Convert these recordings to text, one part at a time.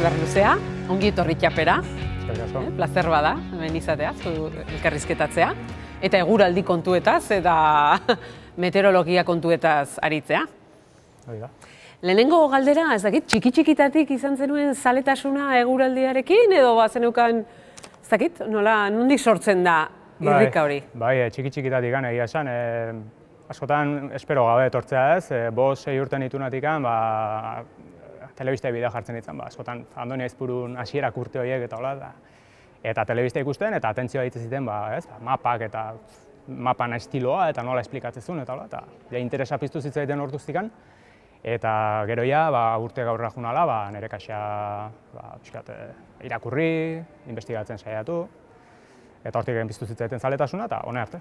Berluzea, ongi etorri txapera. Plazer bada, hemen izatea, elkarrizketatzea. Eta eguraldi kontuetaz eta meteorologia kontuetaz aritzea. Lehenengo galdera, ez dakit, txiki-txikitatik izan zenuen zaletasuna eguraldiarekin, edo bazeneukan, ez dakit, nola, nondik sortzen da irrika hori? Bai, txiki-txikitatik egia esan. Askotan, espero gabe etortzea ez, 5-6 urte nitunatik telebista bidea jartzen ditzen, askotan Andoni Aizpurun hasierak urte horiek eta hola, eta telebista ikusten eta atentzioa ditzen ziten, mapak eta mapan estiloa eta nola esplikatzezun eta hola, eta interesa piztu zitzaiten orduztikan, eta gero urte gaurra junala, nire kaxa irakurri, investigatzen saiatu, eta hortik egin piztu zitzaiten zaletasuna, eta hone arte.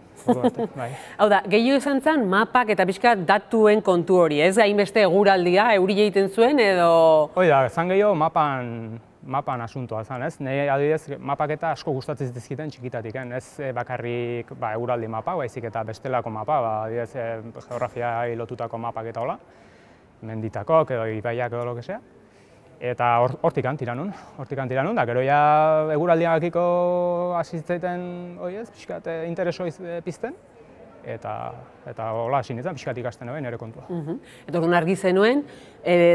Hau da, gehiago izan zen mapak eta pixka datuen kontu hori, ez gainbeste eguraldia, euri egiten zuen edo... Hoi da, zan gehiago mapan asuntoa zan, ez? Nei adibidez mapak eta asko gustatzen zitezkiten txikitatik, ez bakarrik eguraldi mapa, baizik eta bestelako mapa, adibidez geografia lotutako mapak eta hola, menditakok edo ibaiak edo lokesea. Eta hortik antira nun, da gero eguraldiakiko hasi zitzaiten pixkat intereso pizten, eta hola hasi nintzen, pixkat ikasten nuen nire kontua. Eta orduan argi zenuen,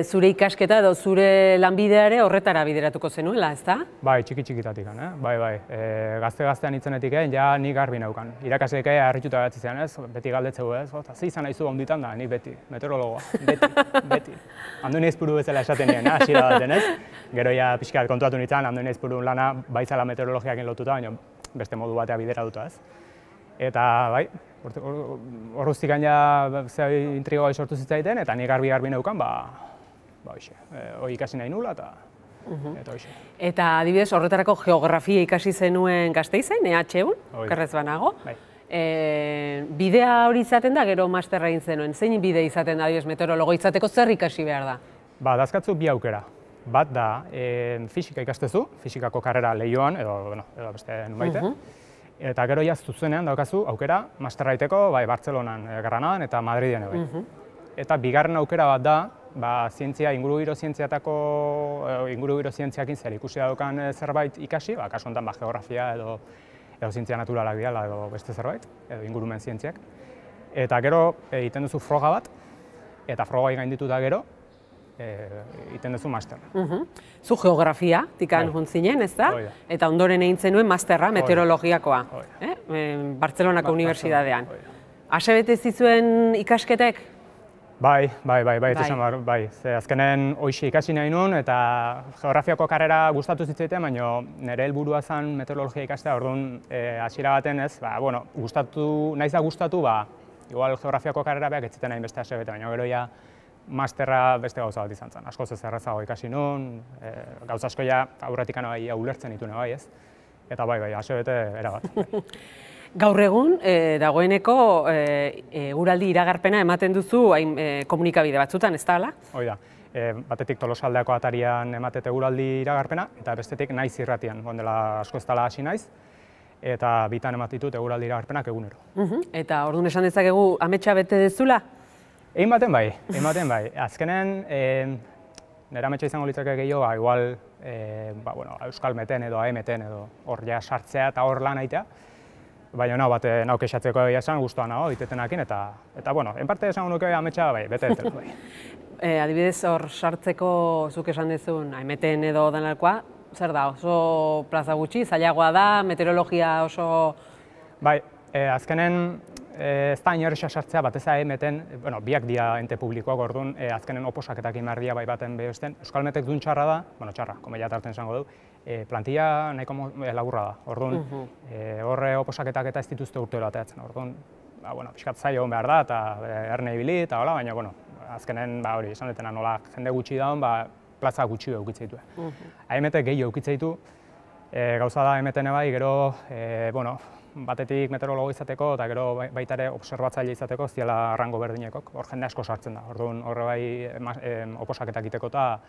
zure ikasketa edo zure lanbidea ere horretara bideratuko zenuela, ezta? Bai, txiki-txikitatik, bai. Gazte-gaztean itzenetik ja nik garbi neukan. Irakasleek harrituta batzi zean, ez? Beti galdetzeu, ez? Ze izan nahizu onditan da, nik beti, meteorologoa, beti. Andoni Aizpuru bezala esaten nien, hasiera baten, ez? Gero pixkat kontuatu nintzen, Andoni Aizpurun lana baitzala meteorologiakin lotuta, baina beste modu batea bideratuta, ez? Eta, bai, horruztik intrigoa sortu zitzaiten, eta nik garbi neukan, hori ikasi nahi nula, eta hoxe. Eta, adibidez, horretarako geografia ikasi zenuen Gasteizen, EH-un, okerrez banago. Bidea hori izaten da, gero masterra egin zenuen. Zein bide izaten da, adibidez, meteorologo izateko zer ikasi behar da? Dazkatzu bi aukera. Bat da, fisika ikastezu, fisikako karrera Leioan, edo beste nunbaite. Eta gero zuzenean daukazu aukera masterra egiteko Bartzelonan, Granadan eta Madriden bai. Eta bigarren aukera bat da, zientzia, ingurugiro zientziakin zer ikusi daukan zerbait ikasi, kasu honetan geografia edo zientzia naturalak diala edo beste zerbait, edo ingurumen zientziak. Eta gero egiten duzu froga bat, eta froga gainditu da gero, egiten duzu masterra. Zu geografia, tikan juntzinen, ez da? Eta ondoren egin zenuen masterra, meteorologiakoa, Bartzelonako Unibertsitatean. Asebete zizuen ikasketek? Bai, azkenen hoxe ikasi nahi nun, eta geografiako karrera gustatu zitzaiten, baina nire helburua zen meteorologia ikastea, orduan hasiera baten ez, nahiz da gustatu, igual geografiako karrera behak ez ziten nahi beste asebete, baina gero masterra beste gauza bat izan zen. Askoz ez errazago ikasi nun, gauza asko aurretik ulertzen ditune bai ez. Eta bai, asebete erabat. Gaur egun, dagoeneko eguraldi iragarpena ematen duzu komunikabide batzutan, ez da hala? Hoi da, batetik Tolosaldeako atarian ematet eguraldi iragarpena, eta bestetik Naiz irratian, dela asko ez dela hasi naiz, eta bitan ematitut eguraldi iragarpenak egunero. Eta orduan esan dezakegu ametsa bete dezula? Egin baten bai. Azkenen, nire ametsa izango litzake gehiago, igual Euskal Meten edo AEMeten edo hor sartzea eta hor lan aitea. Baina nauk esatzeko egia esan, guztua nago, itetenakin, eta en parte esango nuke ametsa bete dut. Adibidez hor sartzeko zuk esan dezun AEMeten edo denalkoa, zer da, oso plaza gutxi, zailagoa da, meteorologia oso... Bai, azkenen, ez da inerresa sartzea, batez AEMeten, biak dira ente publikoak, orduan, azkenen oposaketakin behar dira baten behosten. Euskal Metek duen txarra da, txarra, komeia tarten esango du, plantilla nahiko laburra da, orduan, horre oposaketak eta ez dituzte urtero ateatzen, orduan, pixkat zailo behar da, eta erne ibili, eta hola, baina, azkenen, hori, esan detena nola jende gutxi daun, plaza gutxi eukitze ditu. AEMetek gehi eukitze ditu, gauza da AEMeten bai, gero, batetik meteorologo izateko eta gero baita ere obserbatzaile izateko ez diela rango berdinekok, hor jende asko sartzen da. Orduan horre bai oposaketak egiteko eta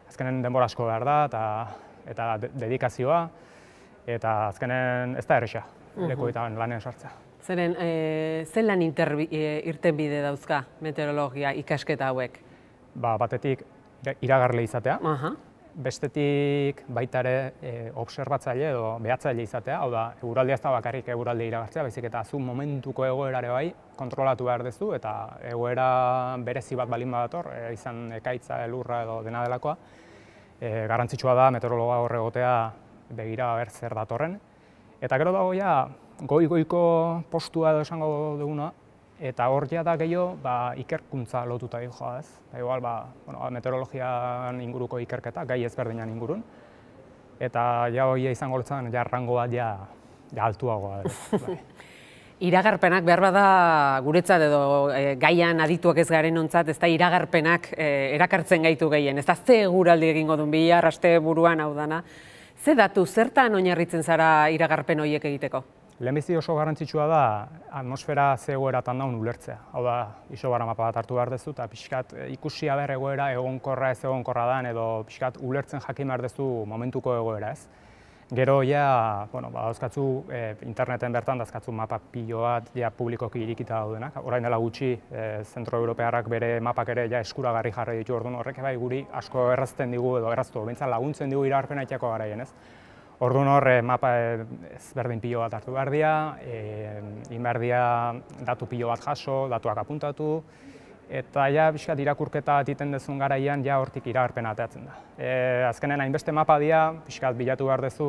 azkenen denbora asko behar da eta dedikazioa eta azkenen ez da erresa lekuetan lanean sartzea. Zeren, zelan irtenbide dauzka meteorologia ikasketa hauek? Batetik iragarle izatea, bestetik baita ere obserbatzaile edo behatzaile izatea, hau da, eguraldia ez da bakarrik eguraldia iragartzea, baizik eta zu momentuko egoerare bai kontrolatu behar duzu eta egoera berezi bat balin badator, izan ekaitza, elurra edo dena delakoa, garrantzitsua da meteorologa hor egotea begira ber zer datorren. Eta gero dago ja goi-goiko postua edo esango duguna, eta hor ja da gehiago ikerkuntza lotuta joa, ez? Igual, meteorologian inguruko ikerketa, gai ezberdinan ingurun, eta ja hoia izango lotzen, ja rango bat ja altuagoa. Iragarpenak behar bada guretzat edo gaian adituak ez garen ontzat, ez da iragarpenak erakartzen gaitu gehien, ez da ze eguraldi egingo duen bihar, aste buruan hau dana. Ze datu, zertan oinarritzen zara iragarpen horiek egiteko? Lehenbizi oso garrantzitsua da atmosfera ze egoeratan daun ulertzea. Hau da, isobara mapa bat hartu behar duzu eta pixkat ikusi aber egoera egonkorra ez egonkorra dan edo pixkat ulertzen jakin behar duzu momentuko egoera, ez. Gero ja, dauzkatzu interneten bertan dauzkatzu mapa pilo bat ja publikoki irikita daudenak. Orain dela gutxi zentro europearrak bere mapak ere ja eskuragarri jarri ditu, orduan horrek bai guri asko errazten digu edo erraztu, behintzat laguntzen digu iragarpena itxako garaien, ez. Orduan hor, mapa ezberdin pilo bat hartu behar dira, inberdia datu pilo bat jaso, datuak apuntatu, eta ja, pixkat irakurketa egiten duzun garaian, ja hortik iragarpena ateratzen da. Azkenen hainbeste mapa dira, pixkat bilatu behar duzu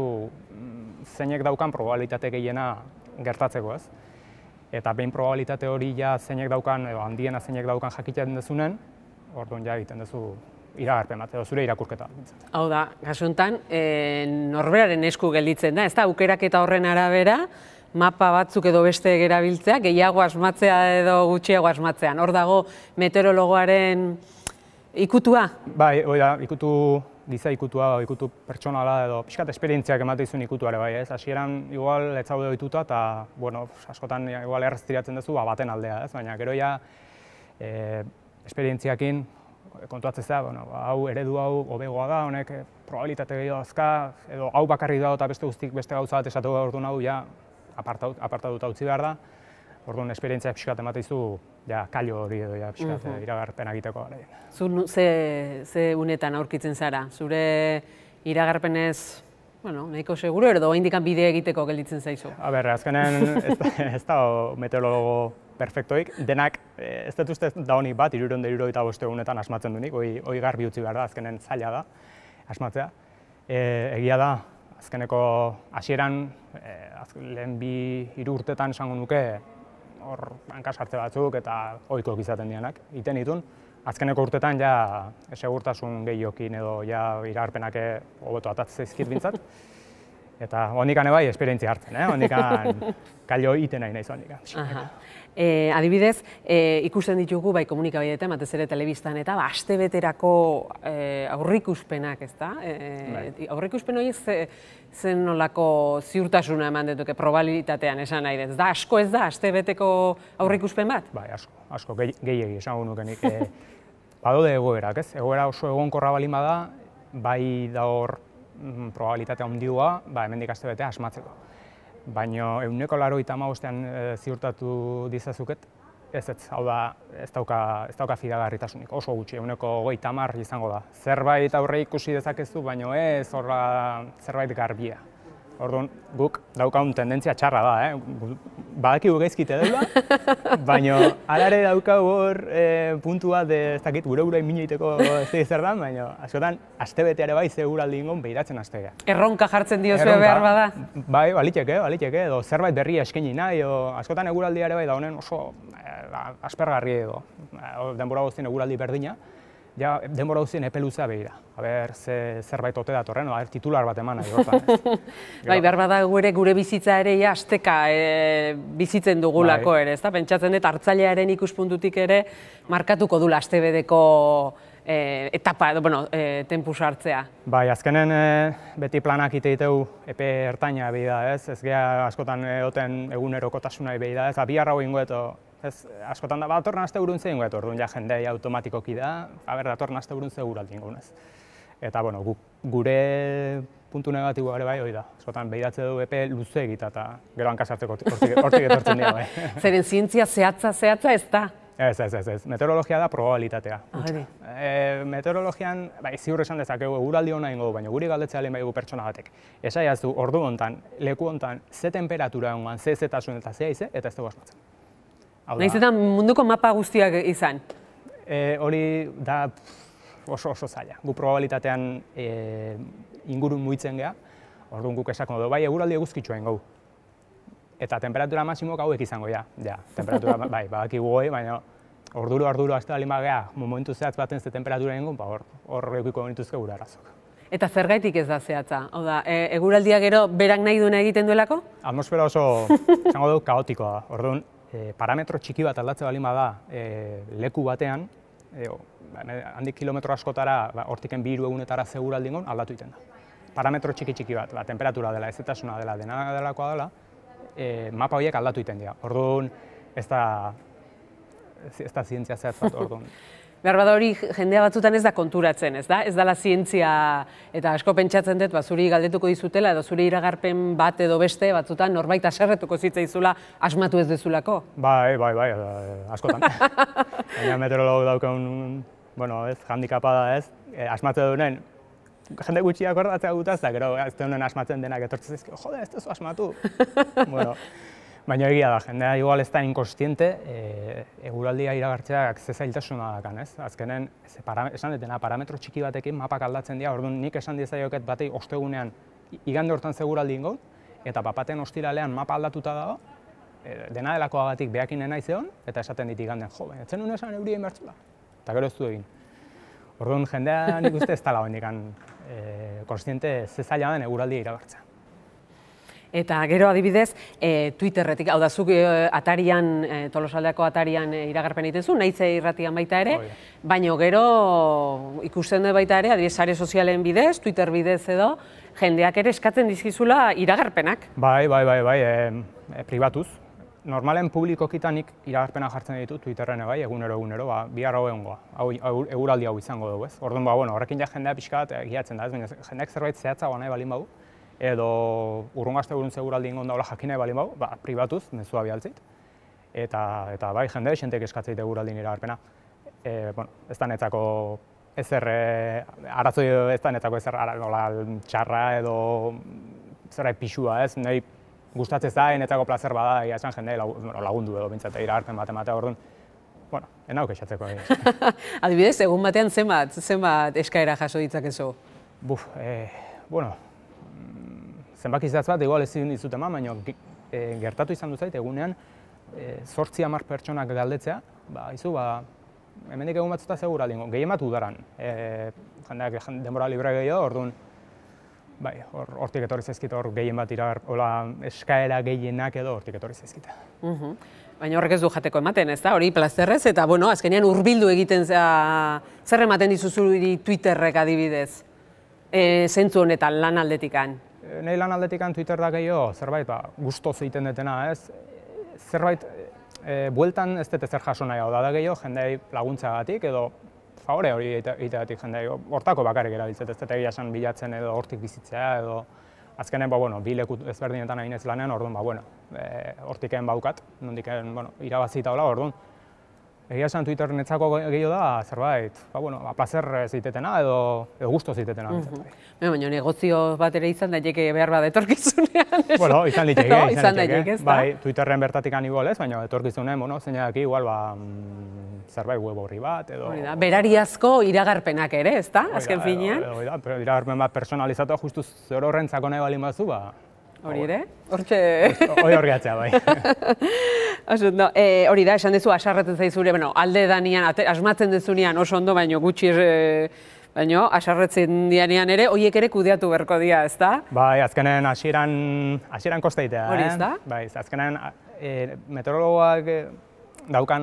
zeinek daukan probabilitate gehiena gertatzeko, ez? Eta behin probabilitate hori ja zeinek daukan, edo handiena zeinek daukan jakiten duzunen, orduan ja egiten duzu iragarpen bat, edo zure irakurketa. Hau da, kasu honetan, norberaren esku gelditzen da, ez da, aukeraketa horren arabera, mapa batzuk edo beste erabiltzea, gehiago asmatzea edo gutxiago asmatzean. Hor dago meteorologoaren ikutua? Bai, hori da, giza ikutua, ikutu pertsonala edo pixkat esperientziak ematen dizun ikutuare bai, ez? Hasieran igual ez zaude ohituta eta, askotan igual erraz tiratzen duzu baten aldea, ez? Baina gero ja esperientziakin kontuatzen da, hau eredu hau hobegoa da, honek probabilitate gehiago dauzka, edo hau bakarrik dago eta beste guztik beste gauza bat esatu orduan hau ja apartatuta utzi behar da. Orduan esperientziak pixkat ematen dizu kailo hori edo pixkat iragarpena egiteko garaien. Zu ze unetan aurkitzen zara? Zure iragarpenez nahiko seguro edo oraindik bide egiteko gelditzen zaizu? Azkenen ez da meteorologo perfektoik, denak ez dut uste da honik bat, 375 egunetan asmatzen duenik, hori garbi utzi behar da, azkenen zaila da asmatzea. Egia da, azkeneko hasieran, lehen 2-3 urtetan esango nuke, hor hankasartze batzuk eta ohikoak izaten dianak, iten ditun. Azkeneko urtetan ja segurtasun gehiokin edo iragarpenak hobeto atatzen zaizkit bintzat. Eta hondikan bai esperientzia hartzen, hondikan kailo iten nahi naiz hondikan. Adibidez, ikusten ditugu bai komunikabideetan, batez ere telebistan eta astebeterako aurreikuspenak, ezta? Aurreikuspen horiek zen nolako ziurtasuna eman dituke probabilitatean esan nahi dut. Da asko ez da astebeteko aurreikuspen bat? Bai, asko, gehiegi esango nukenik. Badaude egoerak, ez? Egoera oso egonkorra balin bada, bai da hor probabilitatea handiua, hemendik astebetea asmatzeko. Baina 95% ziurtatu dizazuket, ez, hau da, ez dauka fidagarritasunik, oso gutxi, 90% izango da. Zerbait aurre ikusi dezakezu, baina ez horra zerbait garbia. Orduan, guk daukagun tendentzia txarra da, badakigu gaizkite dela, baina alare daukagu hor puntu bat, ez dakit, gure min egiteko ez zer da, baina askotan, astebeteare bai seguraldi ingon behiratzen astegea. Erronka jartzen diozue behar bada? Bai, baliteke, edo zerbait berri eskaini nahi, askotan eguraldiare bai da honen oso aspergarri edo, denbora guztien eguraldi berdina, ja, denbora guztien epe luzea behira. Aber, zerbait ote datorren, titular bat eman nahi hortan. Bai, behar bada gure bizitza ere asteka bizitzen dugulako ere, ezta? Pentsatzen dut hartzailearen ikuspuntutik ere markatuko dula astebeteko etapa edo, tempus hartzea. Bai, azkenen beti planak iteitu epe ertaina behi da, ez? Ez geha askotan egoten egunerokotasuna behi da, ez? Bihar hau ingo askotan da, datorren aste burun zein goet, orduan jendei automatikoki da, datorren aste burun seguraldi ingo, ez? Eta, gure puntu negatiboa ere bai, hori da. Askotan behiratze du epe luze egita eta gero hankasartzeko hortik etortzen dira, bai. Zeren zientzia zehatza ez da? Ez. Meteorologia da probabilitatea. Meteorologian, ziur esan dezakegu, eguraldi hona ingo du, baina guri galdetzea lehen baigu pertsona batek. Esaiaztu, ordu hontan, leku hontan, ze temperatura egongan, ze zetasun eta ze haize, eta ez dugu asmatzen. Nahiz eta munduko mapa guztiak izan? Hori da oso zaila. Gu probabilitatean ingurun muitzen geha, orduan guk esako du, bai eguraldi eguzkitsua ingo. Eta temperatura maximoak hauek izango, ja, temperatura, bai, badakigu goi, baina orduro azte bali magea, momentu zehatz baten ze temperatura ingo, hor eukiko benituzke gure arazok. Eta zergaitik ez da zehatza? Hau da, eguraldia gero berak nahi duena egiten duelako? Atmosfera oso, izango du, kaotikoa da. Orduan, parametro txiki bat aldatze bali bada leku batean, handik kilometro askotara, hortiken 2 egunetara seguraldi ingon, aldatu egiten da. Parametro txiki bat, temperatura dela, ezetasuna dela, dena delakoa dela, mapa horiek aldatu egiten dira. Orduan, ez da zientzia zehatz bat, orduan. Behar bada hori jendea batzutan ez da konturatzen, ez da? Ez dala zientzia eta asko pentsatzen dut, zuri galdetuko dizutela edo zuri iragarpen bat edo beste batzutan norbait aserretuko zitzaizula asmatu ez dezulako? Bai, askotan. Baina meteorologo daukagun, handikapa da ez, asmatze duenen, jende gutxiak akordatzea gutaz, da gero ez denen asmatzen denak etortzen zizkio, jode, ez dezu asmatu. Baina egia da, jendea igual ez da inkonstiente, eguraldia iragartzeak ze zailtasuna dakan, ez? Azkenen, esan detena, parametro txiki batekin mapak aldatzen dira, orduan nik esan diezaioket batei ostegunean igande hortan seguraldi ingo, eta papaten ostiralean mapa aldatuta dago, dena delakoagatik behakin naiz egon, eta esaten dit iganden, jo, baina etzen esan euria inbertzula, eta gero ez du egin. Orduan, jendea nik uste ez tala hondikan konstiente ze zaila den eguraldia iragartzea. Eta gero adibidez, Twitterretik, hau da zuk atarian, Tolosaldeako atarian iragarpen egiten zu, nahiz irratian baita ere, baina gero ikusten dut baita ere, adibidez sare sozialen bidez, Twitter bidez edo, jendeak ere eskatzen dizkizula iragarpenak. Bai, pribatuz. Normalen publikokitanik iragarpena jartzen ditu Twitterren bai, egunero, bihar hau egongoa, eguraldi hau izango dugu, ez? Orduan, horrekin ja jendea pixka bat giatzen da, ez? Baina jendeak zerbait zehatzagoa nahi balin badu, edo urrungazte burun seguraldi ingon daula jakin nahi balin bau, pribatuz, mezua bialtzeit. Eta bai, jende esentek eskatzeit eguraldin iragarpena. Ez da netzako ezer, arazoi ez da netzako ezer txarra edo zerbait pixua, ez? Nahi gustatzen zain, netzako plazer bada, egia esan jende lagundu edo bintzat iragarpen bat ematea, orduan, enauk esatzeko. Adibidez, egun batean zenbat eskaera jaso ditzakezu? Zenbaki zehatz bat, igual ez dizut eman, baina gertatu izan duzait egunean 8-10 pertsonak galdetzea, hemendik egun batzuta seguraldi ingo, gehien bat udaran. Jendeak denbora libre gehiago, orduan, hortik etorri zaizkit hor gehien bat eskaera gehienak edo hortik etorri zaizkit. Baina horrek ez du jateko ematen, ez da? Hori plazerrez eta, azkenean hurbildu egiten zer ematen dizuzuri Twitterrek adibidez? Zentzu honetan, lan aldetikan? Nahi lan aldetikan Twitter da gehiago, zerbait gustoz egiten detena, ez? Zerbait, bueltan ez dut ezer jaso nahi hau da gehiago, jendei laguntzagatik edo favore hori egiteagatik jendei, hortako bakarrik erabiltzet, ez dut egia esan bilatzen edo hortik bizitzea edo azkenen, bi leku ezberdinetan egin ez lanean, orduan, hortiken baukat, nondiken, irabazita hola, orduan. Egia esan Twitter netzako gehiago da, zerbait, placer zitetena edo gusto zitetena. Baina negozio bat ere izan daiteke behar bat etorkizunean. Izan liteke, ez da? Bai, Twitterren bertatik igual ez, baina etorkizunean, zeinak igual zerbait web horri bat edo... Berariazko iragarpenak ere, ez da, azken finean? Iragarpen bat personalizatua justu zer horrentzako nahi balin batzu, hori ere? Hortxe... Hori horreatzea, bai. Hori da, esan dezu, asarretzen zaizure, alde danian, asmatzen dezunean oso ondo, baino gutxi baino, asarretzen dianean ere, horiek ere kudeatu berko dira, ez da? Bai, azkenen hasieran kosteitea. Hori ez da? Bai, azkenen meteorologoak daukan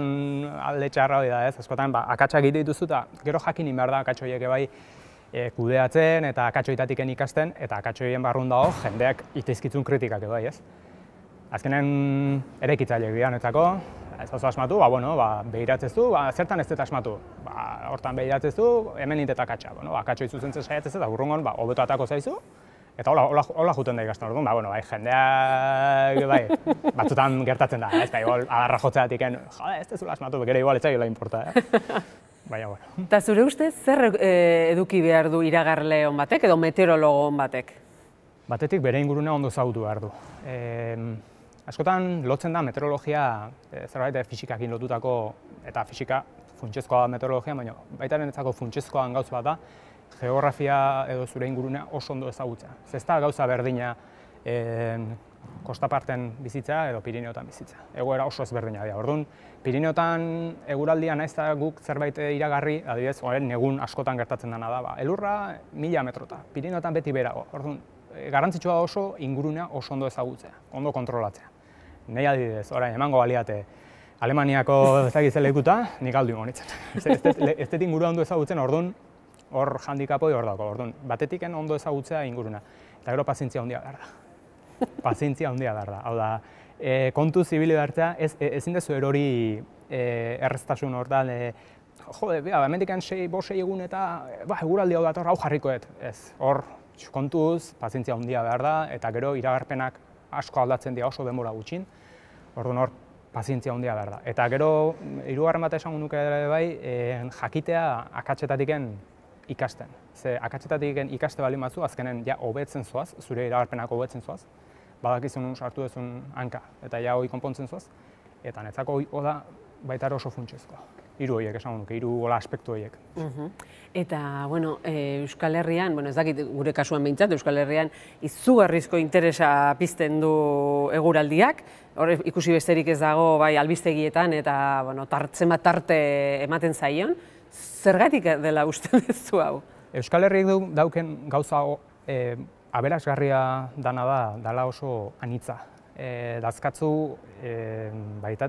alde txarra hori da, ez? Askotan, akatsak egite dituzu eta gero jakin behar da akatso horiek bai kudeatzen eta akatsoitatiken ikasten, eta akatsoien barrun dago jendeak iteizkitzun kritikak edo, ez? Azkenen eraikitzaileak dira netzako, ez oso asmatu, behiratzezu, zertan ez dut asmatu. Hortan behiratzezu, hemen nintet akatsa. Akatso izuzentzen saiatzez eta urrungon hobeto atako zaizu, Eta hola juten da ikasten orduan, bueno, jendea, batzutan gertatzen da, ez da, igual, adarra jotzeatik, ez dezula asmatu, gero igual etzaiola inporta, baina, bueno. Eta zure ustez, zer eduki behar du iragarle on batek edo meteorologo on batek? Batetik bere ingurunea ondo ezagutu behar du. Askotan lotzen da meteorologia zerbait fisikakin lotutako, eta fisika funtsezkoa da meteorologia, baina baita niretzako funtsezkoa gauz bat da, geografia edo zure ingurunea oso ondo ezagutzea. Ez da gauza berdina kostaparten bizitza edo Pirineotan bizitza. Egoera oso ezberdina dira. Orduan, Pirineotan eguraldia naiz eta guk zerbait iragarri, adibidez, negun askotan gertatzen dena da, elurra 1000 metrota, Pirineotan beti berago. Orduan, garrantzitsua da oso ingurunea oso ondo ezagutzea, ondo kontrolatzea. Nei adibidez, orain emango baliate Alemaniako ezagitzelekuta, nik aldu ingonitzen. Ez dut ingurua ondo ezagutzen, orduan, hor handikapoi hor dago, orduan, batetiken ondo ezagutzea inguruna. Eta gero pazientzia handia behar da. Pazientzia handia behar da. Hau da, kontu zibili behartzea, ezin dezu erori erreztasun hortan, jode, hemendikan 5-6 egun eta eguraldi hau dator, hau jarrikoet. Ez, hor kontuz, pazientzia handia behar da, eta gero iragarpenak asko aldatzen dira oso denbora gutxin, orduan hor pazientzia handia behar da. Eta gero, hirugarren bat esango nuke ere bai, jakitea akatsetatik ikasten. Ze akatsetatik ikaste baldin batzu, azkenen ja hobetzen zoaz, zure iragarpenak hobetzen zoaz, badakizun sartu duzun hanka, eta ja hori konpontzen zoaz, eta netzako hori da baita oso funtsezkoa. Hiru horiek esango nuke, hiru aspektu horiek. Eta, bueno, Euskal Herrian, ez dakit gure kasuan behintzat, Euskal Herrian izugarrizko interesa pizten du eguraldiak, hor ikusi besterik ez dago bai albistegietan eta zenbat tarte ematen zaion, zergatik dela uste duzu hau? Euskal Herriak dauken gauza aberasgarria dela oso anitza. Dazkatzu,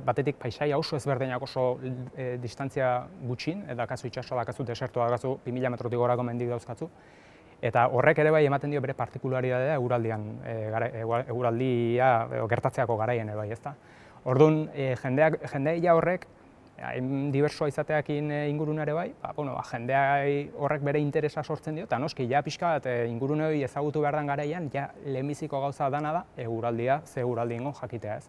batetik paisaia oso ezberdinak oso distantzia gutxin, dakazu itxasoa, dakazu desertua, dakazu 2000 metrotik gorako mendik dauzkatzu. Eta horrek ere bai ematen dio bere partikularidadea eguraldia gertatzeako garaien bai, ezta. Orduan, jendea horrek, diversoa izateakin ingurune ere bai, jendea horrek bere interesa sortzen dio, eta noski, ja pixka bat ingurune hori ezagutu behar den garaian, ja lehenbiziko gauza dana da, eguraldia, ze eguraldi ingo jakitea ez.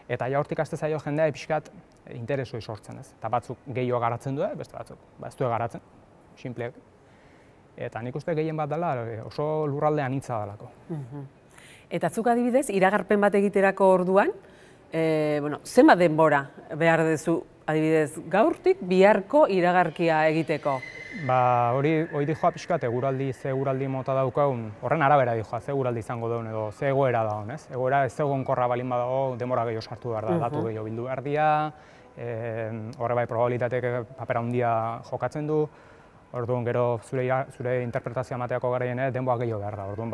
Eta ja hortik aste zaio jendea pixkat interesoi sortzen ez. Eta batzuk gehiago garatzen du, beste batzuk, ez du garatzen, sinpleak. Eta nik uste gehien bat dela oso lurralde anitza delako. Eta zuk adibidez, iragarpen bat egiterako orduan, zenbat denbora behar duzu adibidez gaurtik biharko iragarkia egiteko? Hori dijoa pixkat ze eguraldi mota daukagun, horren arabera dijoa, ze eguraldi izango duen edo ze egoera dagoen, ez? Egoera ez egonkorra balin badago, denbora gehiago sartu behar da, datu gehiago bildu behar dira, horre bai probabilitateek papera handia jokatzen du, orduan gero zure interpretazioa mateako garaien denboa gehiago behar da, orduan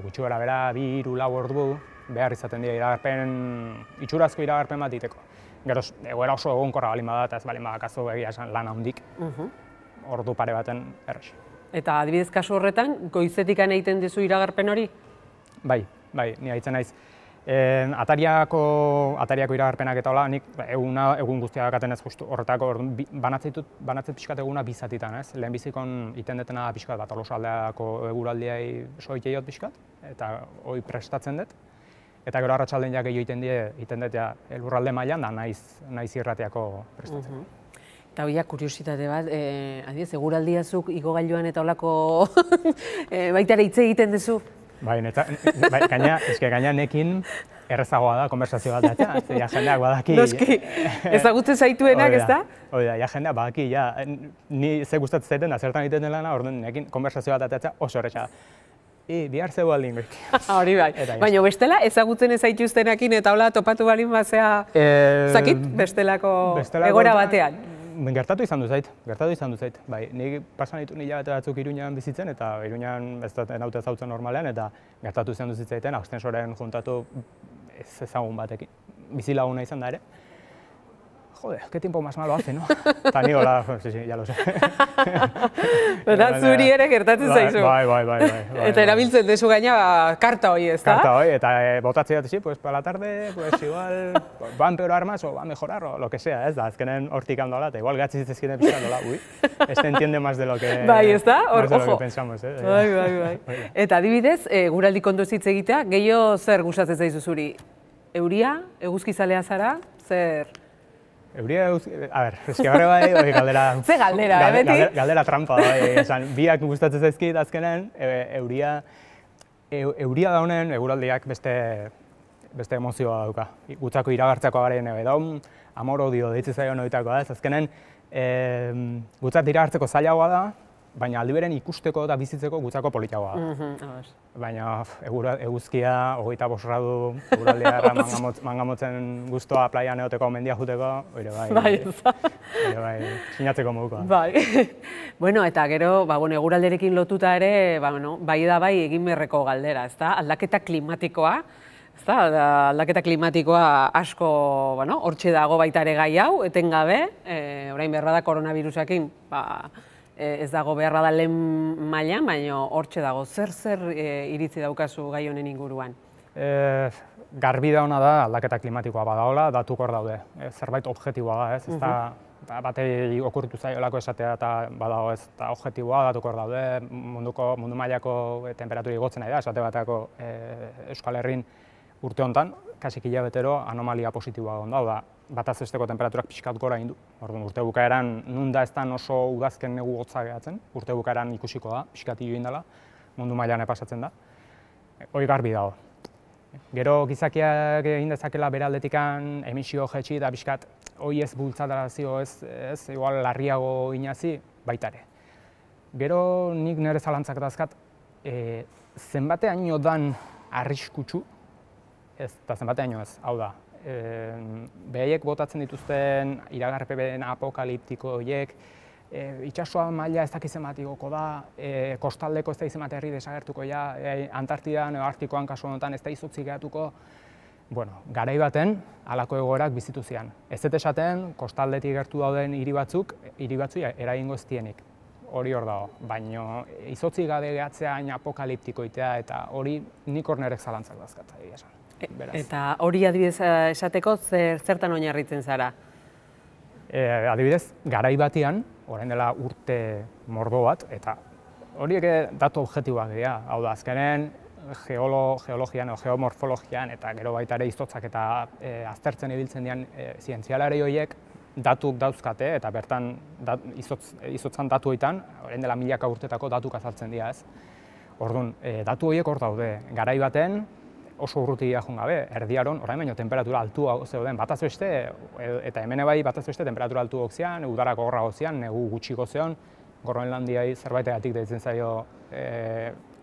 gutxi gara bera, 2-3 ordu behar izaten dira itxurazko iragarpen bat diteko. Gero egoera oso egonkorra balin bada eta ez balin badakazu egia esan lan handik, ordu pare baten errex. Eta adibidez kasu horretan, goizetikan egiten duzu iragarpen hori? Bai, ni haitzen naiz. Atariako iragarpenak eta hola, nik egun guztia dakaten ez justu horretako, banatzen pixkat eguna bizatitan, ez? Lehenbizikon iten detena pixkat bat Tolosaldeako eguraldiai soiteiot pixkat, eta hori prestatzen dut. Eta gero arratsaldean ja gehiago egiten dut lurralde mailan da naiz irratiako prestatzen. Eta hori kuriositate bat, adibidez, eguraldiazuk igogailuan eta holako baita ere hitz egiten duzu? Bai, gaina nekin errezagoa da konversazio bat datzea, ja jendeak badaki... Noski, ezagutzen zaituenak, ez da? Hori da, ja jendeak badaki, ni ze gustatzen zaiten da zertan egiten dela, orduan nekin konversazio bat datzea oso erretxa da. Bihar zeu aldin goik. Hori bai, baina bestela ezagutzen ez zaituztenekin eta hola topatu balin bazea zakit bestelako egora batean. Gertatu izan du zait, bai, nik pasan ditu hilabete batzuk Iruñan bizitzen eta Iruñan ez da naute ezautzen normalean eta gertatu izan du zitzaiten Austensoren juntatu ez ezagun batekin, bizilaguna izan da ere. joder, qué tiempo más malo hace, no? Eta ni hola, sí, ya lo sé. Eta zuri ere gertatzen zaizu. Bai. Eta erabiltzen dezu gaina karta hori, ez da? Karta hori, eta botatzea, sí, pues para la tarde, pues igual va a empeorar más o va a mejorar o lo que sea, ez da, azkenen hortik handola, eta igual gatzi zizkinen pixkandola, este entiende más de lo que, bai, ez da? Más de lo que pensamos, Bai. Eta adibidez, guraldi kontuz hitz egitea, gehiago zer gustatzen zaizu zuri? Euria, eguzkizalea zara, zer? Euria, a ver, eski horre bai, galdera... Ze galdera, beti? Galdera trampa, esan, biak gustatzen zaizkit azkenen, euria da honen, eguraldiak beste emozioa dauka. Gutzako iragartzeko garen, edo, amor-odio deitze zaio noitakoa, ez azkenen, gutzat iragartzeko zailagoa da, baina aldi beren ikusteko eta bizitzeko gutzako politagoa da. Baina eguzkia, 25 gradu, eguraldia mangamotzen guztua plaian eoteko, mendia juteko, hori bai, sinatzeko moduko. Bai. Bueno, eta gero, eguralderekin lotuta ere, bai da bai egin beharreko galdera, ezta? Aldaketa klimatikoa, ezta? Aldaketa klimatikoa asko, hortxe dago baita ere gai hau, etengabe, orain behar da koronavirusakin, ez dago beharra da lehen mailan, baina hortxe dago. Zer iritzi daukazu gai honen inguruan? Garbi da ona da aldaketa klimatikoa badaola, datuk hor daude. Zerbait objektiboa da, ez? Ez da batei okurritu zaiolako esatea eta badago ez, eta objektiboa datuk hor daude, mundu mailako temperaturi igotzen nahi da, esate batako Euskal Herrin urte honetan, kasik hilabetero anomalia positiboa egon da, bataz besteko temperaturak pixkat gora egin du. Urte bukaeran, nun da ez da oso udazken negu hotza gehatzen, urte bukaeran ikusiko da, pixkat hilo egin dela, mundu mailan pasatzen da. Hoi garbi dago. Gero gizakiak egin dezakela bere aldetikan emisio jetxi eta pixkat hoi ez bultzadarazio ez, igual larriago inazi, baita ere. Gero nik nire zalantzak dazkat, zenbateaino dan arriskutsu, ez, eta zenbateaino ez, hau da, behaiek botatzen dituzten iragarpeen apokaliptiko horiek, itsasoa maila ez dakiz zenbat igoko da, kostaldeko ez da zenbat herri desagertuko ja, Antartidan edo Artikoan kasu honetan ez da izotzik geratuko. Bueno, garai baten halako egoerak bizitu zian. Ez dut esaten, kostaldetik gertu dauden hiri batzui eragingo ez dienik. Hori hor dago, baina izotzik gabe gehatzea hain apokaliptikoitea eta hori nik hor nerek zalantzak dazkat, esan. Eta hori adibidez esateko zertan oinarritzen zara? Adibidez, garai batian, orain dela urte mordo bat, eta horiek datu objektiboak dira. Hau da, azkenen geologian edo geomorfologian eta gero baita ere izotzak eta aztertzen ibiltzen dian zientzialari horiek datuk dauzkate eta bertan izotzan datu hoitan, orain dela milaka urtetako datuk azaltzen dira ez. Orduan, datu horiek hor daude. Garai baten, oso urrutia joan gabe, erdiaron, orain baino temperatura altua zeuden, bataz beste, eta hemen bai bataz beste temperatura altuak zian, udarako gorrago zian, negu gutxiko zeon, Groenlandiai zerbaitegatik deitzen zaio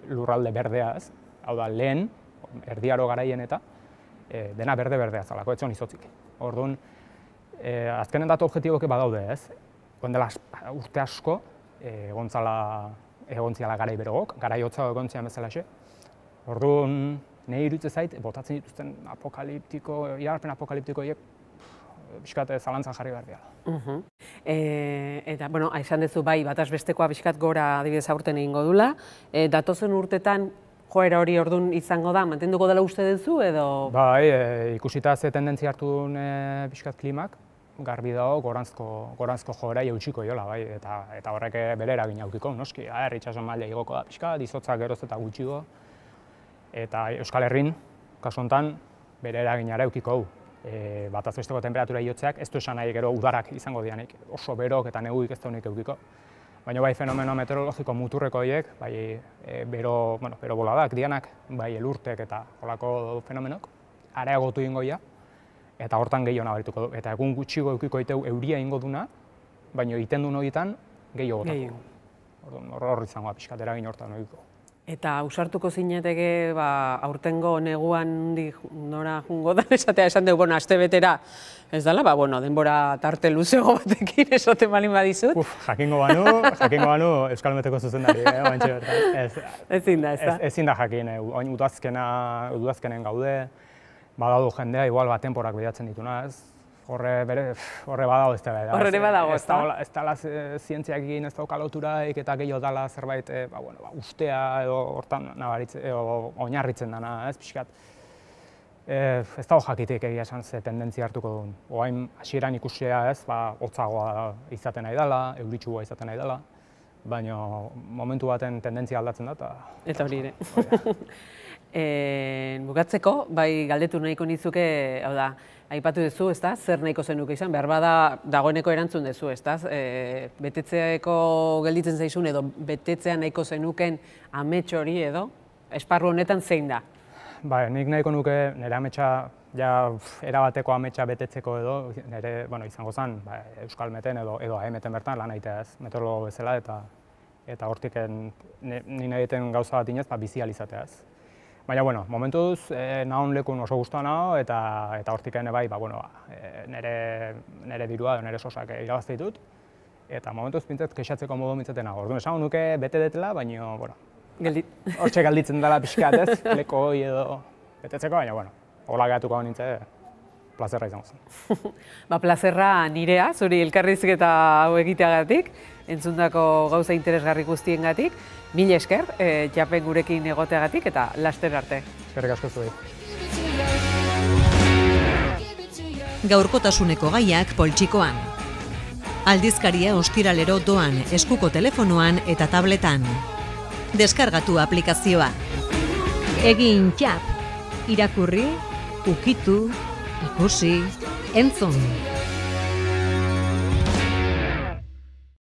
lurralde berdea ez, hau da lehen, erdiaro garaien eta, dena berde-berdea zalako, etzion izotzik. Orduan, azkenen datu objektiboke badaude ez, dela urte asko, egontziala garai berogok, garai hotza egontzian bezalaxe. Orduan, nahi iruditze zait, botatzen dituzten iragarpen apokaliptiko horiek pixkat zalantzan jarri behar dira. Eta, esan duzu bai, bataz bestekoa pixkat gora adibidez aurten egingo dula. Datozen urtetan joera hori orduan izango da, mantenduko dela uste duzu edo? Bai, ikusita ze tendentzia hartu duen pixkat klimak, garbi dago goranzko joera jautxiko jola, bai, eta horrek bere eragin aukiko, noski, itxason maila igoko da pixkat, izotzak geroz eta gutxiko. Eta Euskal Herrin, kasu honetan, bere eraginara eukiko hau. Bataz besteko temperatura iotzeak, ez du esan nahi gero udarak izango dianik, oso berok eta neguik ez da honik eukiko. Baina bai fenomeno meteorologiko muturreko horiek, bai bero boladak dianak, bai elurtek eta holako fenomenok, areagotu ingo ia, eta hortan gehiago nabarituko du. Eta egun gutxigo eukiko iteu euria ingo duna, baina iten duen horietan gehiago gotako. Hor izango pixkat eragin hortan eukiko. Eta ausartuko zineteke aurtengo neguan nora jungo da esatea esan dugu, aste betera, ez dela, denbora tarte luzego batekin esaten balin badizut. Jakingo banu Euskal Meteko zuzendari, bantxe bertan. Ezin da, ez da? Ezin da jakin, udazkenen gaude, badaudu jendea, igual temporak bidatzen dituna, ez? Horre badago ez da. Horre ere badago, ez da? Ez dala zientziak egin ez dauka loturaik eta gehiago dala zerbait ustea edo hortan oinarritzen dana, ez pixkat. Ez dago jakitek egia esan ze tendentzia hartuko duen. Oain hasieran ikusea ez, hotzagoa izaten nahi dela, euritxua izaten nahi dela, baina momentu baten tendentzia aldatzen da. Eta hori ere. Bukatzeko, bai galdetu nahiko nizuke, hau da, aipatu duzu, ezta, zer nahiko zenuke izan, behar bada dagoeneko erantzun duzu, ezta, betetzeako gelditzen zaizun edo betetzea nahiko zenuken amets hori edo, esparru honetan zein da? Ba, nik nahiko nuke nire ametsa, erabateko ametsa betetzeko edo, nire, izango zen, Euskal Meten edo AEMeten bertan lan egitea ez, meteorologo bezala, eta hortik nire egiten gauza bat inez, bizi alizatea ez. Baina, momentuz, nahon lekun oso guztua nago, eta hortik bai, nire dirua, nire sosak irabazte ditut, eta momentuz pintzat kexatzeko modu mintzaten nago. Orduan, esan nuke bete detela, baina, hortxe galditzen dela pixkat ez, leko hoi edo betetzeko, baina, hola gehatuko nintzen, plazerra izango zen. Plazerra nirea, zuri elkarrizketa hau egiteagatik, entzundako gauza interesgarri guztiengatik. Mila esker, Japen gurekin egoteagatik eta laster arte. Eskerrik asko zuei. Gaurkotasuneko gaiak poltsikoan. Aldizkaria ostiralero doan eskuko telefonoan eta tabletan. Deskargatu aplikazioa. Egin txap. Irakurri, ukitu, ikusi, entzun.